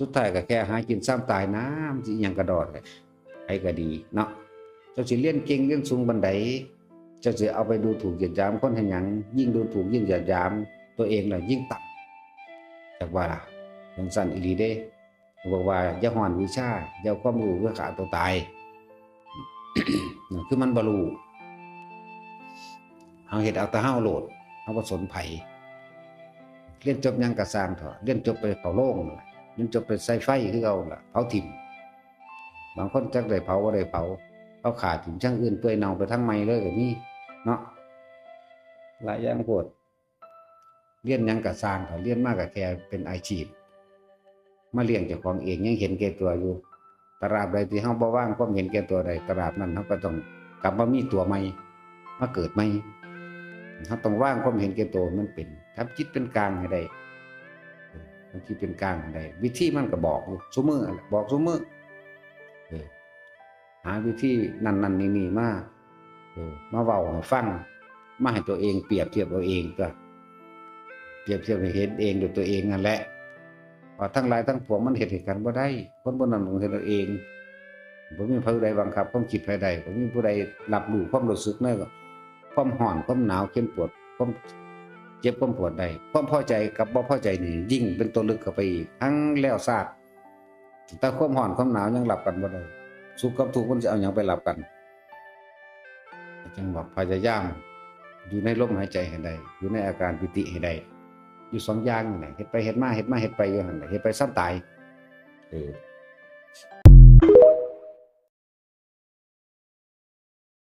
สุดท้ายก็แค่หากินซ้ำตายน้ำสิหยังกระดอดเลยไอ้ก็ดีเนาะเจ้าสิเรียนเก่งเรียนสูงบันไดเจ้าสิเอาไปดูถูกเหยียดหยามคนเห็นหยังยิ่งดูถูกยิ่งเหยียดหยามตัวเองน่ะยิ่งต่ำจากว่าจังซั่นอีหลีเด้บอกว่าอย่าฮ้อนวิชาอย่าเอาความรู้เพื่อฆ่าตัวตาย คือมันบ่รู้เฮาเฮ็ดเอาแต่เฮาโลดเฮาบ่สนไผเรียนจบหยังก็สร้างเถอะเรียนจบไปเผาโลงนั่นล่ะเรียนจบไปใส่ไฟคือเก่าล่ะเผาถิ่มบางคนจักได้เผาบ่ได้เผาเอาขาถิ่มช่างอื่นเปื่อยเน่าไปทั้งไม้เลยก็มีเนาะหลายอย่างโพดเรียนหยังก็สร้างเถอะเรียนมาก็แค่เป็นอาชีพมาเลี้ยงเจ้าของเองยังเห็นแก่ตัวอยู่ตราบใดที่เฮาบ่วางความเห็นแก่ตัวใดตราบนั้นเฮาก็ต้องกลับมามีตัวใหม่มาเกิดใหม่เฮาต้องวางความเห็นแก่ตัวมันเป็นทำจิตเป็นกลางให้ได้ทำจิตเป็นกลางให้ได้วิธีมันก็บอกอยู่ซุมื้อนั่นแหละบอกซุมื้อหาวิธีนั่นๆนี่ๆมาเว้าให้ฟังมาให้ตัวเองเปรียบเทียบเอาเองก็เปรียบเทียบให้เห็นเองด้วยตัวเองนั่นแหละว่าทั้งหลายทั้งปวงมันเฮ็ดให้กันบ่ได้คนบ่นั้นต้องเฮ็ดเอาเองบ่มีผู้ใดบังคับความคิดไผได้บ่มีผู้ใดรับรู้ความรู้สึกในความร้อนความหนาวเข้มปวดความเจ็บความปวดได้ความพอใจกับบ่พอใจนี่ยิ่งเป็นตัวลึกเข้าไปอีกทั้งแล้วซาดแต่ความร้อนความหนาวยังรับกันบ่ได้สุขกับทุกข์มันสิเอาหยังไปรับกันจึงบอกพยายามอยู่ในลมหายใจให้ได้อยู่ในอาการปิติให้ได้อยู่2อย่างนี่แหละเฮ็ดไปเฮ็ดมาเฮ็ดไปอยู่หั่นแหละเฮ็ดไปซ้ำตาย